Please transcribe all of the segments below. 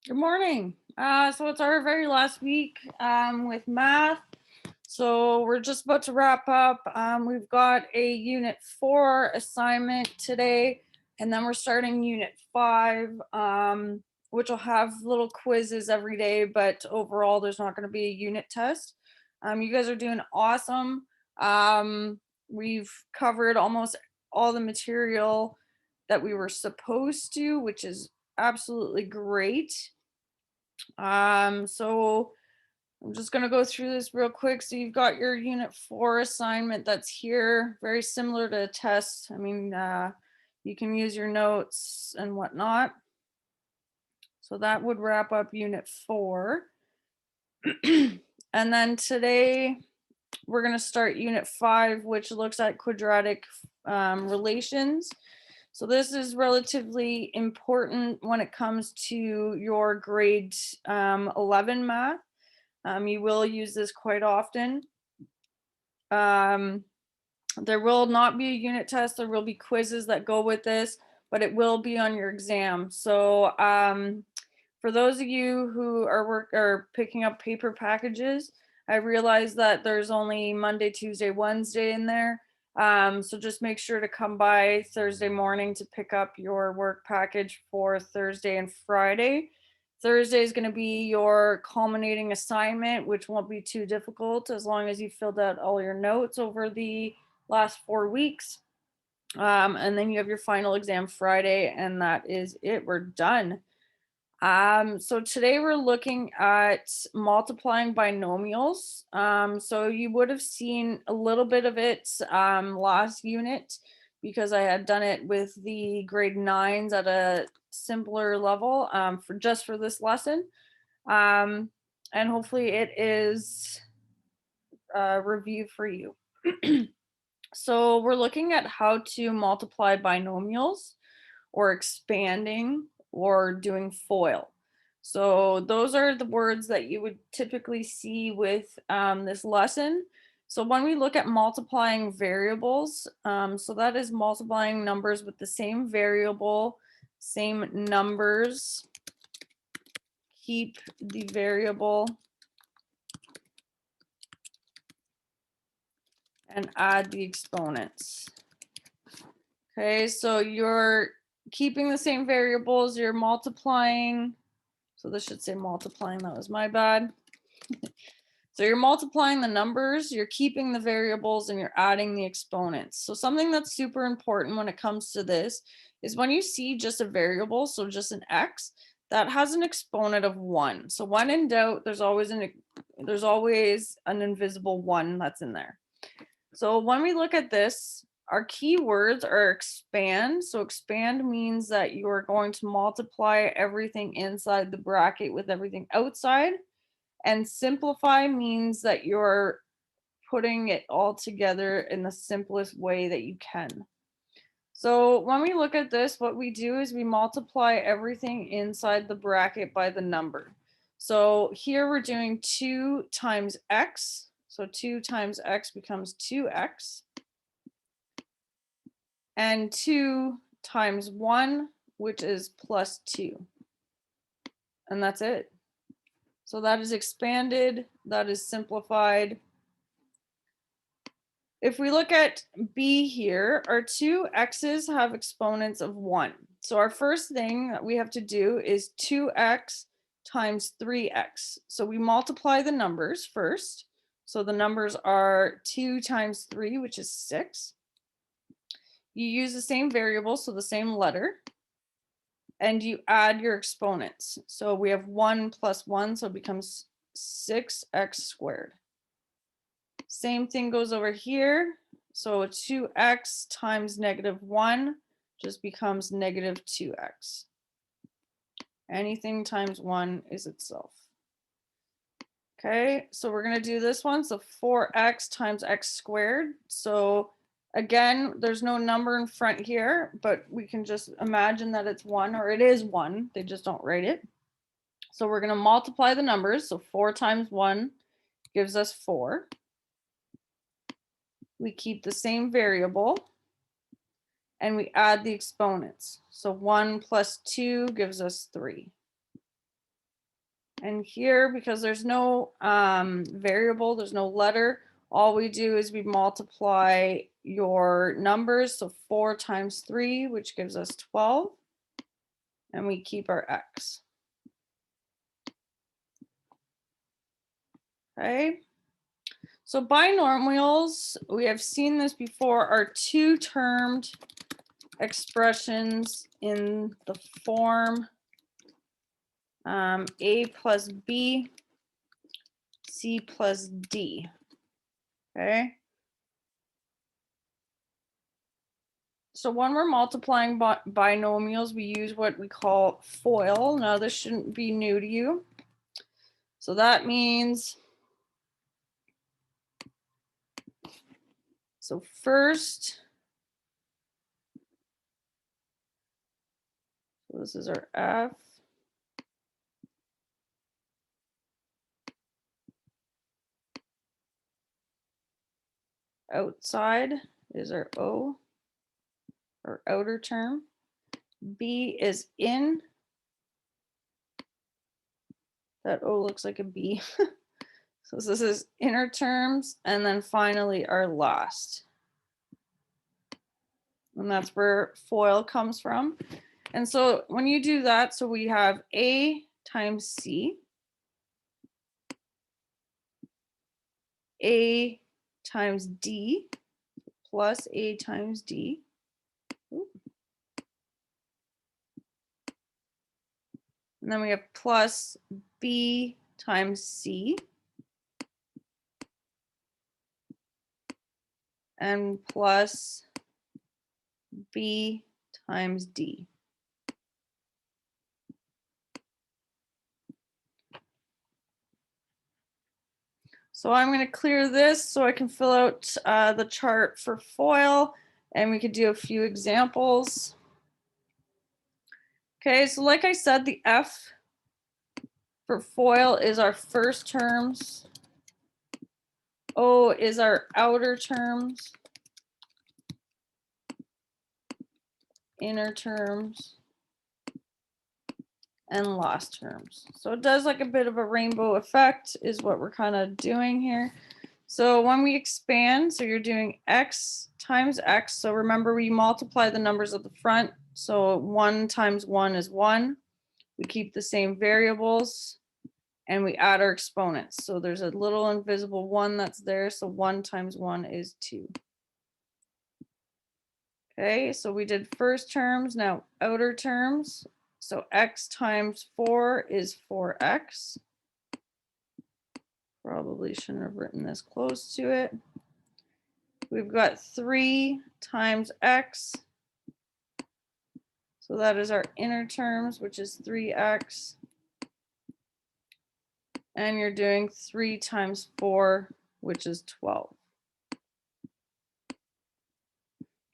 Good morning. So it's our very last week with math. So we're just about to wrap up. We've got a Unit 4 assignment today, and then we're starting Unit 5, which will have little quizzes every day, but overall, there's not going to be a unit test. You guys are doing awesome. We've covered almost all the material that we were supposed to, which is absolutely great. So I'm just gonna go through this real quick. So you've got your Unit 4 assignment that's here, very similar to a test. I mean, you can use your notes and whatnot. So that would wrap up Unit 4. And then today we're gonna start Unit 5, which looks at quadratic relations. So this is relatively important when it comes to your grade 11 math. You will use this quite often. There will not be a unit test. There will be quizzes that go with this, but it will be on your exam. So for those of you who are picking up paper packages, I realize that there's only Monday, Tuesday, Wednesday in there. So just make sure to come by Thursday morning to pick up your work package for Thursday and Friday. Thursday is going to be your culminating assignment, which won't be too difficult as long as you filled out all your notes over the last 4 weeks. And then you have your final exam Friday, and that is it. We're done. So today we're looking at multiplying binomials. So you would have seen a little bit of it last unit because I had done it with the grade 9s at a simpler level for this lesson. And hopefully it is a review for you. So we're looking at how to multiply binomials or expanding or doing FOIL. So those are the words that you would typically see with this lesson. So when we look at multiplying variables, so that is multiplying numbers with the same variable, same numbers, keep the variable, and add the exponents. Okay, so you're keeping the same variables, you're multiplying. So this should say multiplying, that was my bad. So you're multiplying the numbers, you're keeping the variables, and you're adding the exponents. So something that's super important when it comes to this is when you see just a variable, so just an x, that has an exponent of 1. So when in doubt, there's always an invisible 1 that's in there. So when we look at this, our keywords are expand. So expand means that you are going to multiply everything inside the bracket with everything outside. And simplify means that you're putting it all together in the simplest way that you can. So when we look at this, what we do is we multiply everything inside the bracket by the number. So here we're doing 2 times x. So 2 times x becomes 2x. And 2 times 1, which is plus 2. And that's it. So that is expanded, that is simplified. If we look at B here, our two x's have exponents of 1. So our first thing that we have to do is 2x times 3x. So we multiply the numbers first. So the numbers are 2 times 3, which is 6. You use the same variable, so the same letter, and you add your exponents. So we have 1 plus 1, so it becomes 6x squared. Same thing goes over here. So 2x times negative 1 just becomes negative 2x. Anything times 1 is itself. Okay, so we're going to do this one. So 4x times x squared. So again, there's no number in front here, but we can just imagine that it's 1, or it is 1. They just don't write it. So we're going to multiply the numbers. So 4 times 1 gives us 4. We keep the same variable and we add the exponents. So 1 plus 2 gives us 3. And here, because there's no variable, there's no letter, all we do is we multiply your numbers. So 4 times 3, which gives us 12. And we keep our x. Okay. So binomials, we have seen this before, are two-termed expressions in the form a plus b, c plus d. Okay. So when we're multiplying binomials, we use what we call FOIL. Now this shouldn't be new to you. So that means, so first, so this is our F. Outside is our O, our outer term. B is in. That O looks like a B. So this is inner terms, and then finally our last. And that's where FOIL comes from. And so when you do that, so we have A times C, A times D, plus A times D. And then we have plus B times C, and plus B times D. So I'm going to clear this so I can fill out the chart for FOIL, and we could do a few examples. Okay, so like I said, the F for FOIL is our first terms. O is our outer terms. Inner terms. And last terms. So it does like a bit of a rainbow effect is what we're kind of doing here. So when we expand, so you're doing x times x. So remember, we multiply the numbers at the front. So 1 times 1 is 1. We keep the same variables and we add our exponents. So there's a little invisible 1 that's there. So 1 times 1 is 2. Okay, so we did first terms, now outer terms. So x times 4 is 4x. Probably shouldn't have written this close to it. We've got 3 times x. So that is our inner terms, which is 3x. And you're doing 3 times 4, which is 12.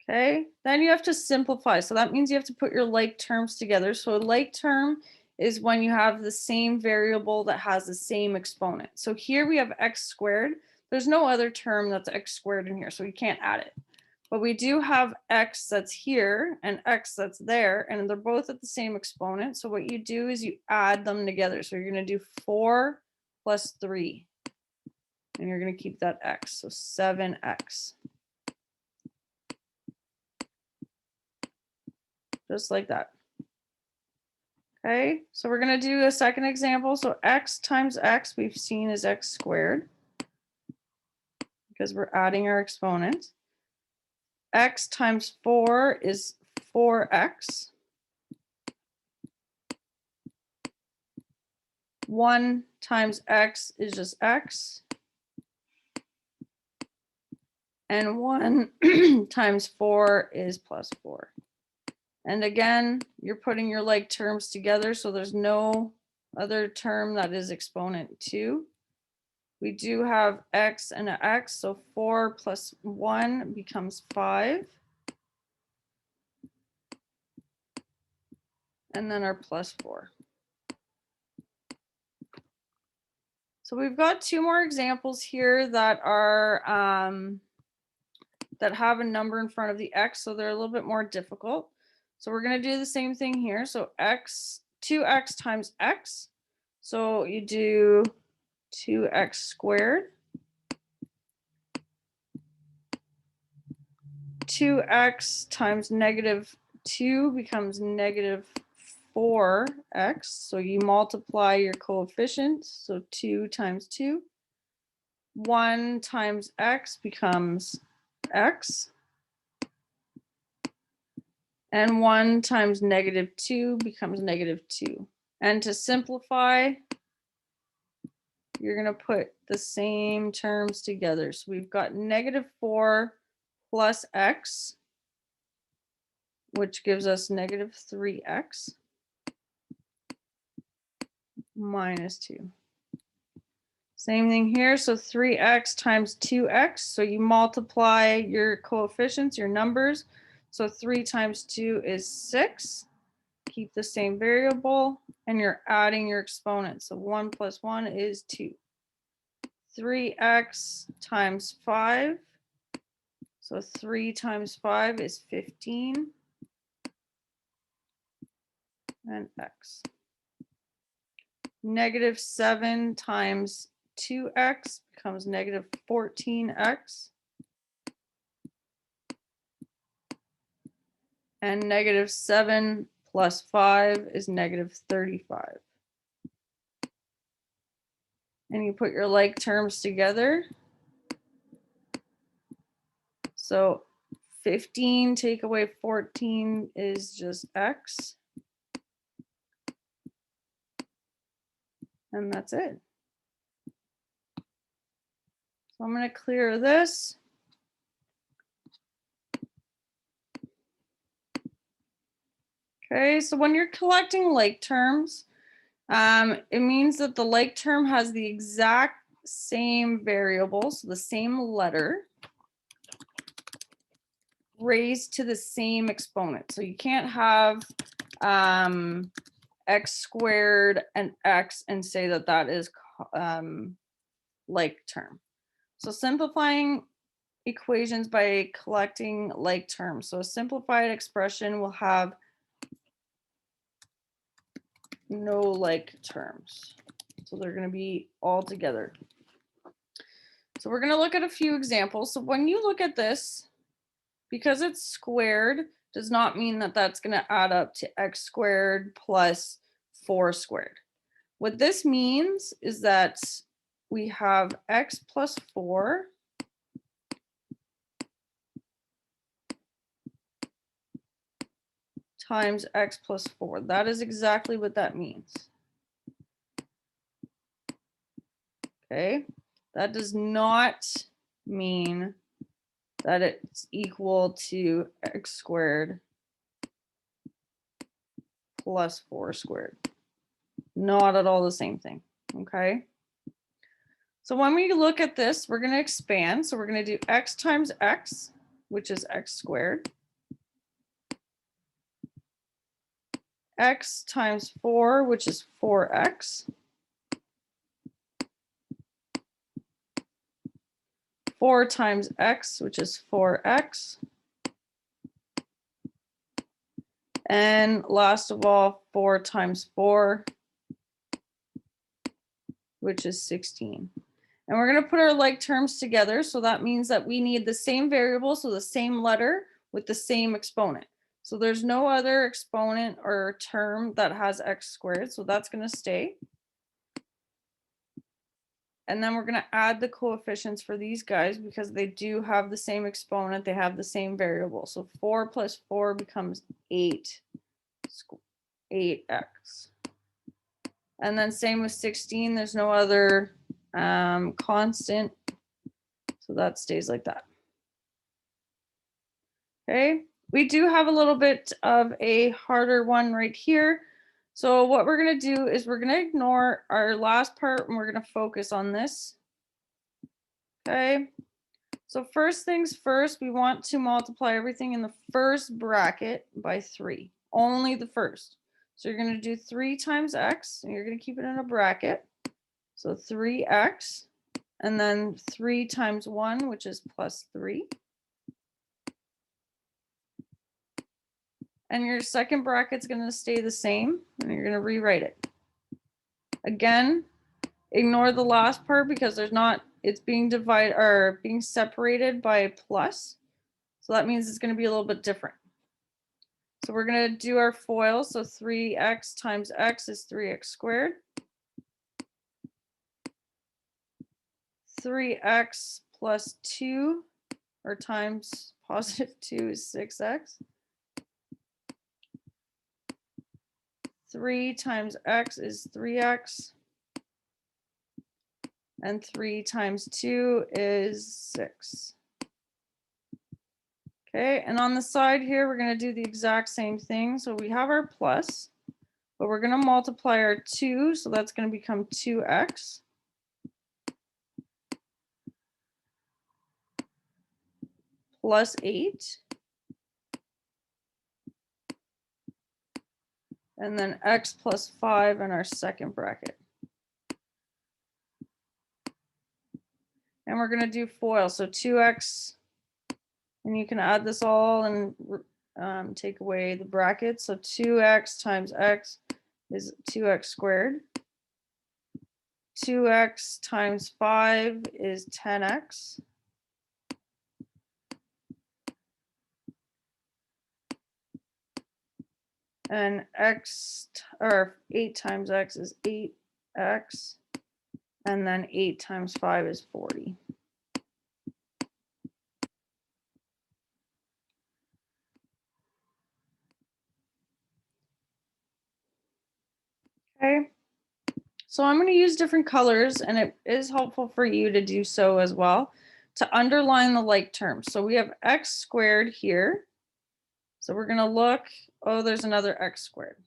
Okay, then you have to simplify. So that means you have to put your like terms together. So a like term is when you have the same variable that has the same exponent. So here we have x squared. There's no other term that's x squared in here, so you can't add it. But we do have x that's here and x that's there, and they're both at the same exponent. So what you do is you add them together. So you're going to do 4 plus 3, and you're going to keep that x, so 7x. Just like that. Okay, so we're going to do a second example. So x times x we've seen is x squared because we're adding our exponents. X times 4 is 4x. 1 times x is just x. And 1 times 4 is plus 4. And again, you're putting your like terms together, so there's no other term that is exponent 2. We do have x and an x, so 4 plus 1 becomes 5. And then our plus 4. So we've got 2 more examples here that are that have a number in front of the x, so they're a little bit more difficult. So we're going to do the same thing here. So x, 2x times x. So you do 2x squared. 2x times negative 2 becomes negative 4x. So you multiply your coefficients. So 2 times 2. 1 times x becomes x. And 1 times negative 2 becomes negative 2. And to simplify, you're going to put the same terms together. So we've got negative 4 plus x, which gives us negative 3x minus 2. Same thing here. So 3x times 2x. So you multiply your coefficients, your numbers. So 3 times 2 is 6. Keep the same variable, and you're adding your exponents. So 1 plus 1 is 2. 3x times 5. So 3 times 5 is 15. And x. Negative 7 times 2x becomes negative 14x. And negative 7 plus 5 is negative 35. And you put your like terms together. So 15 take away 14 is just x. And that's it. So I'm going to clear this. Okay, so when you're collecting like terms, it means that the like term has the exact same variable, so the same letter, raised to the same exponent. So you can't have x squared and x and say that that is like term. So simplifying equations by collecting like terms. So a simplified expression will have no like terms. So they're going to be all together. So we're going to look at a few examples. So when you look at this, because it's squared, does not mean that that's going to add up to x squared plus 4 squared. What this means is that we have x plus 4 times x plus 4. That is exactly what that means. Okay, that does not mean that it's equal to x squared plus 4 squared. Not at all the same thing. Okay. So when we look at this, we're going to expand. So we're going to do x times x, which is x squared. X times 4, which is 4x. 4 times x, which is 4x. And last of all, 4 times 4, which is 16. And we're going to put our like terms together. So that means that we need the same variable, so the same letter with the same exponent. So there's no other exponent or term that has x squared. So that's going to stay. And then we're going to add the coefficients for these guys because they do have the same exponent. They have the same variable. So 4 plus 4 becomes 8. 8x. And then same with 16. There's no other constant. So that stays like that. Okay. We do have a little bit of a harder one right here. So what we're going to do is we're going to ignore our last part and we're going to focus on this. Okay. So first things first, we want to multiply everything in the first bracket by 3. Only the first. So you're going to do 3 times x, and you're going to keep it in a bracket. So 3x, and then 3 times 1, which is plus 3. And your second bracket's going to stay the same, and you're going to rewrite it. Again, ignore the last part because there's not, it's being divided or being separated by a plus. So that means it's going to be a little bit different. So we're going to do our FOIL. So 3x times x is 3x squared. 3x plus 2 or times positive 2 is 6x. 3 times x is 3x. And 3 times 2 is 6. Okay, and on the side here, we're going to do the exact same thing. So we have our plus, but we're going to multiply our 2. So that's going to become 2x. Plus 8. And then x plus 5 in our second bracket. And we're going to do FOIL. So 2x, and you can add this all and take away the brackets. So 2x times x is 2x squared. 2x times 5 is 10x. And x, or 8 times x is 8x. And then 8 times 5 is 40. Okay. So I'm going to use different colors, and it is helpful for you to do so as well, to underline the like terms. So we have x squared here. So we're going to look, oh, there's another x squared.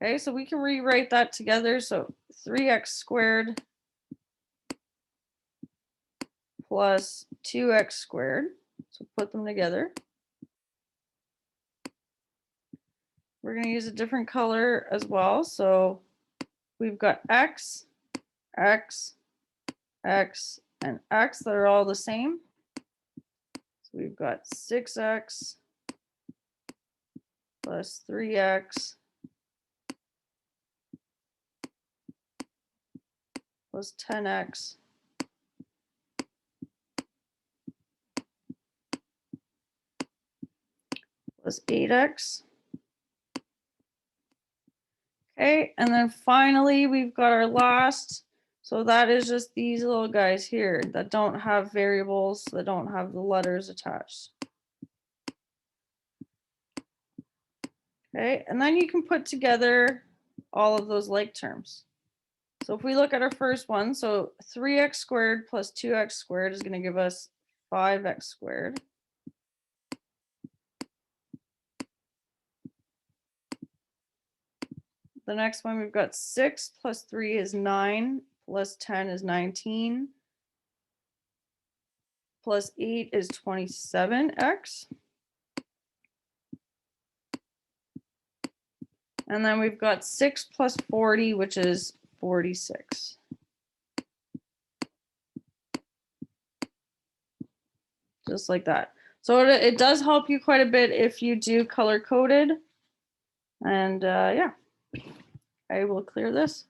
Okay, so we can rewrite that together. So 3x squared plus 2x squared. So put them together. We're going to use a different color as well. So we've got x, x, x, and x that are all the same. So we've got 6x plus 3x plus 10x plus 8x. Okay, and then finally we've got our last. So that is just these little guys here that don't have variables, that don't have the letters attached. Okay, and then you can put together all of those like terms. So if we look at our first one, so 3x squared plus 2x squared is going to give us 5x squared. The next one, we've got 6 plus 3 is 9, plus 10 is 19, plus 8 is 27x. And then we've got 6 plus 40, which is 46. Just like that. So it does help you quite a bit if you do color coded. And yeah, I will clear this.